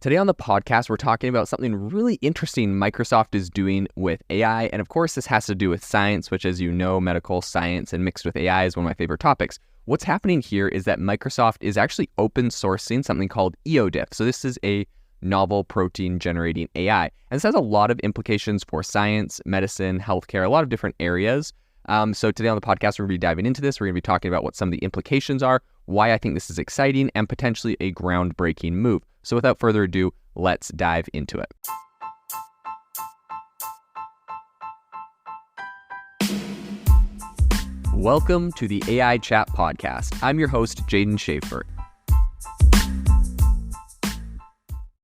Today on the podcast, we're talking about something really interesting Microsoft is doing with AI. And of course, this has to do with science, which, as you know, medical science and mixed with AI is one of my favorite topics. What's happening here is that Microsoft is actually open sourcing something called EvoDiff. So this is a novel protein generating AI. And this has a lot of implications for science, medicine, healthcare, a lot of different areas. So today on the podcast, we're going to be diving into this. We're going to be talking about what some of the implications are, why I think this is exciting, and potentially a groundbreaking move. So without further ado, let's dive into it. Welcome to the AI Chat Podcast. I'm your host, Jaden Schaefer.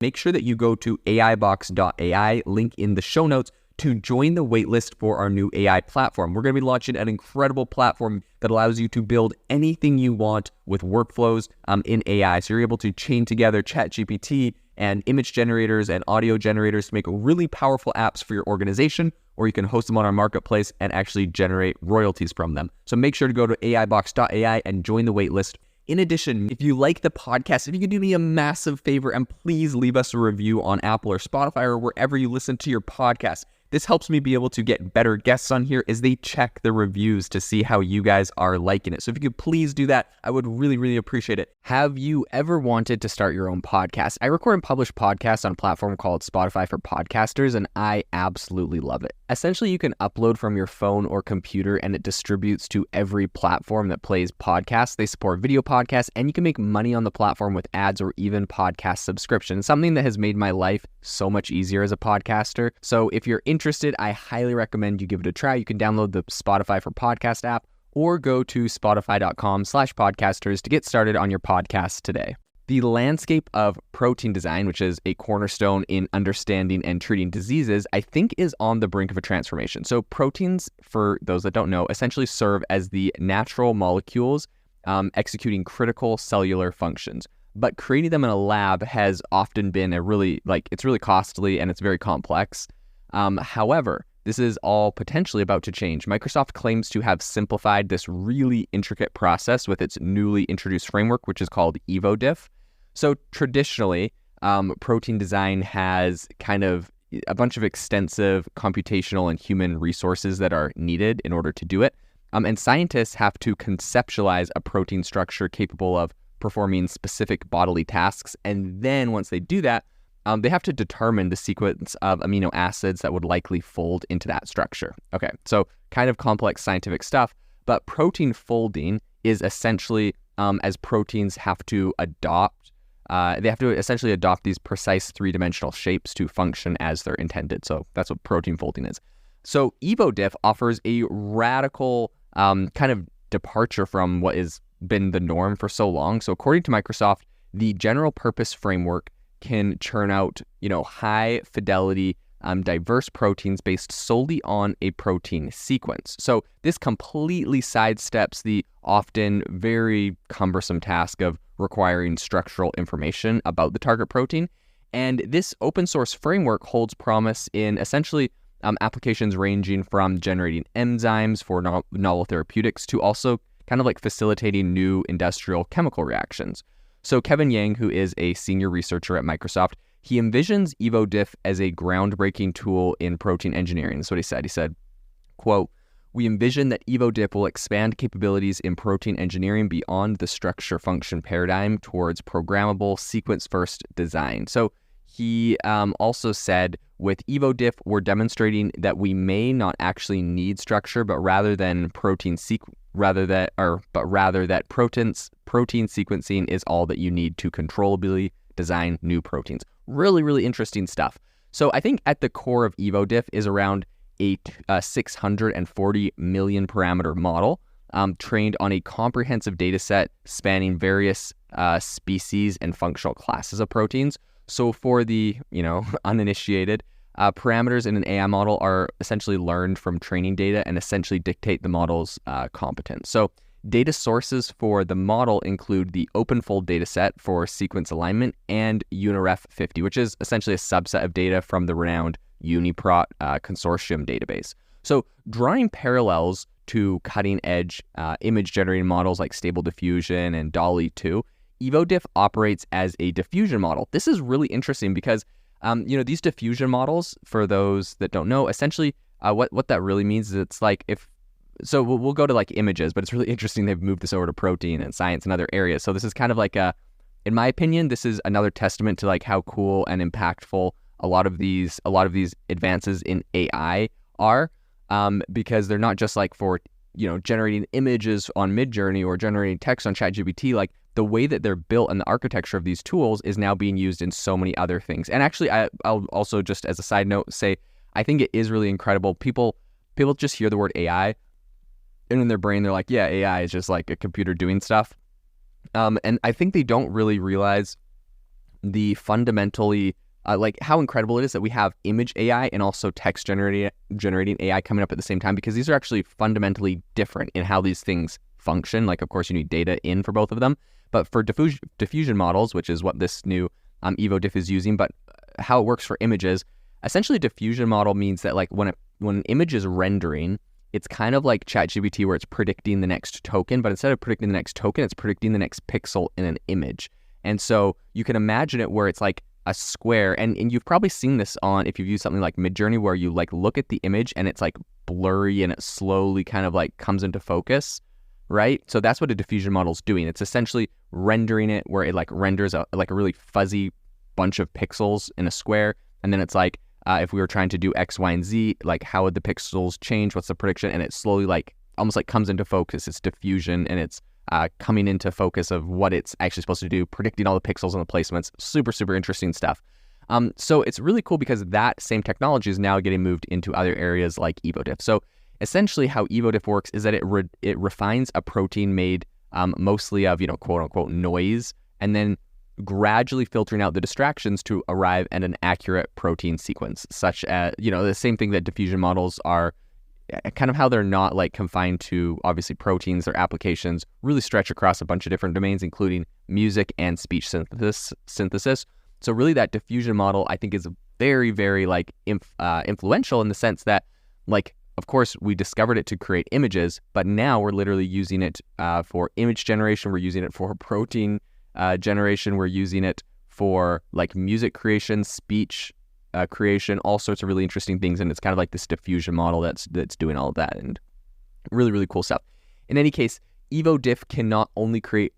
Make sure that you go to aibox.ai, link in the show notes, to join the waitlist for our new AI platform. We're going to be launching an incredible platform that allows you to build anything you want with workflows in AI. So you're able to chain together ChatGPT and image generators and audio generators to make really powerful apps for your organization, or you can host them on our marketplace and actually generate royalties from them. So make sure to go to aibox.ai and join the waitlist. In addition, if you like the podcast, if you could do me a massive favor and please leave us a review on Apple or Spotify or wherever you listen to your podcast. This helps me be able to get better guests on here as they check the reviews to see how you guys are liking it. So if you could please do that, I would really, really appreciate it. Have you ever wanted to start your own podcast? I record and publish podcasts on a platform called Spotify for Podcasters, and I absolutely love it. Essentially, you can upload from your phone or computer, and it distributes to every platform that plays podcasts. They support video podcasts, and you can make money on the platform with ads or even podcast subscriptions, something that has made my life so much easier as a podcaster. So if you're interested, I highly recommend you give it a try. You can download the Spotify for Podcast app or go to spotify.com/podcasters to get started on your podcast today. The landscape of protein design, which is a cornerstone in understanding and treating diseases, I think is on the brink of a transformation. So proteins, for those that don't know, essentially serve as the natural molecules executing critical cellular functions. But creating them in a lab has often been it's really costly and it's very complex. However, this is all potentially about to change. Microsoft claims to have simplified this really intricate process with its newly introduced framework, which is called EvoDiff. So traditionally, protein design has kind of a bunch of extensive computational and human resources that are needed in order to do it. And scientists have to conceptualize a protein structure capable of performing specific bodily tasks. And then once they do that, they have to determine the sequence of amino acids that would likely fold into that structure. Okay, so kind of complex scientific stuff, but protein folding is essentially as proteins have to adopt, they have to essentially adopt these precise three-dimensional shapes to function as they're intended. So that's what protein folding is. So EvoDiff offers a radical kind of departure from what has been the norm for so long. So according to Microsoft, the general purpose framework can churn out, high fidelity, diverse proteins based solely on a protein sequence. So this completely sidesteps the often very cumbersome task of requiring structural information about the target protein. And this open source framework holds promise in essentially applications ranging from generating enzymes for novel therapeutics to also kind of like facilitating new industrial chemical reactions. So Kevin Yang, who is a senior researcher at Microsoft, he envisions EvoDiff as a groundbreaking tool in protein engineering. That's what he said. He said, quote, "We envision that EvoDiff will expand capabilities in protein engineering beyond the structure function paradigm towards programmable sequence-first design." So he also said, with EvoDiff, we're demonstrating that we may not actually need structure, but rather that protein sequencing is all that you need to controllably design new proteins. Really, really interesting stuff. So I think at the core of EvoDiff is around a 640 million parameter model trained on a comprehensive data set spanning various species and functional classes of proteins. So for the, uninitiated, parameters in an AI model are essentially learned from training data and essentially dictate the model's competence. So data sources for the model include the OpenFold dataset for sequence alignment and UniRef50, which is essentially a subset of data from the renowned UniProt consortium database. So drawing parallels to cutting-edge image-generating models like Stable Diffusion and DALL-E 2, EvoDiff operates as a diffusion model. This is really interesting because, these diffusion models, for those that don't know, essentially what that really means is it's like so we'll go to like images, but it's really interesting they've moved this over to protein and science and other areas. So this is kind of like in my opinion, this is another testament to like how cool and impactful a lot of these advances in AI are, because they're not just like for generating images on Midjourney or generating text on ChatGPT. Like the way that they're built and the architecture of these tools is now being used in so many other things. And actually, I'll also just as a side note say I think it is really incredible. People just hear the word AI, and in their brain they're like, yeah, AI is just like a computer doing stuff. And I think they don't really realize the fundamentally like how incredible it is that we have image AI and also text generating AI coming up at the same time, because these are actually fundamentally different in how these things function. Like, of course, you need data in for both of them, but for diffusion models, which is what this new EvoDiff is using, but how it works for images, essentially a diffusion model means that like when an image is rendering, it's kind of like ChatGPT where it's predicting the next token, but instead of predicting the next token, it's predicting the next pixel in an image. And so you can imagine it where it's like a square, and you've probably seen this if you've used something like Midjourney, where you like look at the image and it's like blurry and it slowly kind of like comes into focus, right? So that's what a diffusion model is doing. It's essentially rendering it where it like renders a really fuzzy bunch of pixels in a square, and then it's like if we were trying to do X, Y, and Z, like how would the pixels change? What's the prediction? And it slowly like almost like comes into focus. It's diffusion, and it's coming into focus of what it's actually supposed to do, predicting all the pixels and the placements. Super, super interesting stuff. So it's really cool because that same technology is now getting moved into other areas like EvoDiff. So essentially how EvoDiff works is that it refines a protein made mostly of, quote unquote noise, and then gradually filtering out the distractions to arrive at an accurate protein sequence, such as, the same thing that diffusion models are, kind of how they're not like confined to obviously proteins. Their applications really stretch across a bunch of different domains, including music and speech synthesis. So really that diffusion model, I think, is very, very like influential in the sense that, like, of course, we discovered it to create images, but now we're literally using it for image generation. We're using it for protein generation. We're using it for like music creation, speech creation, all sorts of really interesting things. And it's kind of like this diffusion model that's doing all of that, and really, really cool stuff. In any case, EvoDiff can not only create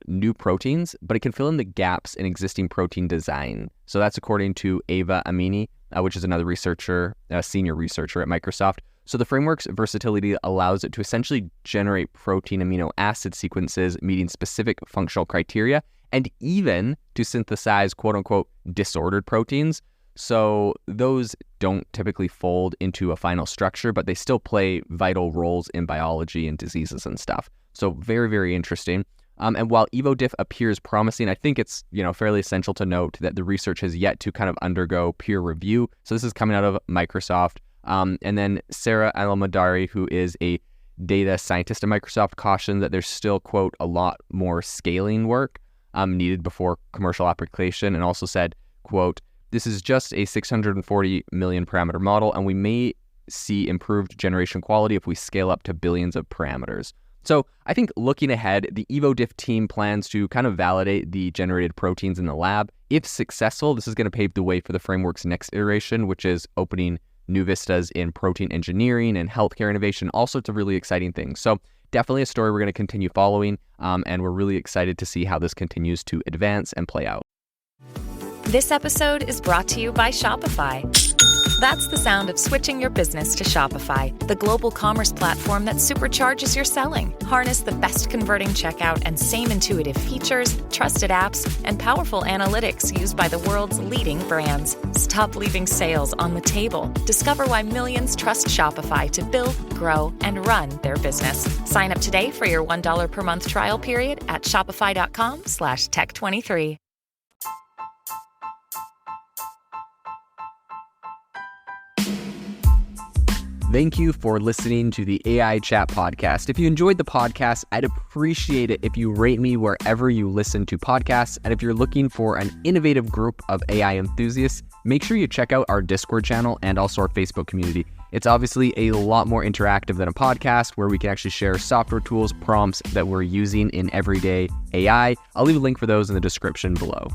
new proteins, but it can fill in the gaps in existing protein design. So that's according to Ava Amini, which is another researcher, a senior researcher at Microsoft. So the framework's versatility allows it to essentially generate protein amino acid sequences meeting specific functional criteria, and even to synthesize quote unquote disordered proteins. So those don't typically fold into a final structure, but they still play vital roles in biology and diseases and stuff. So very, very interesting. And while EvoDiff appears promising, I think it's fairly essential to note that the research has yet to kind of undergo peer review. So this is coming out of Microsoft. And then Sarah Alamadari, who is a data scientist at Microsoft, cautioned that there's still, quote, a lot more scaling work needed before commercial application, and also said, quote, "This is just a 640 million parameter model, and we may see improved generation quality if we scale up to billions of parameters." So I think looking ahead, the EvoDiff team plans to kind of validate the generated proteins in the lab. If successful, this is going to pave the way for the framework's next iteration, which is opening new vistas in protein engineering and healthcare innovation, all sorts of really exciting things. So definitely a story we're going to continue following, and we're really excited to see how this continues to advance and play out. This episode is brought to you by Shopify. That's the sound of switching your business to Shopify, the global commerce platform that supercharges your selling. Harness the best converting checkout and same intuitive features, trusted apps, and powerful analytics used by the world's leading brands. Stop leaving sales on the table. Discover why millions trust Shopify to build, grow, and run their business. Sign up today for your $1 per month trial period at shopify.com/tech23. Thank you for listening to the AI Chat Podcast. If you enjoyed the podcast, I'd appreciate it if you rate me wherever you listen to podcasts. And if you're looking for an innovative group of AI enthusiasts, make sure you check out our Discord channel and also our Facebook community. It's obviously a lot more interactive than a podcast where we can actually share software tools, prompts that we're using in everyday AI. I'll leave a link for those in the description below.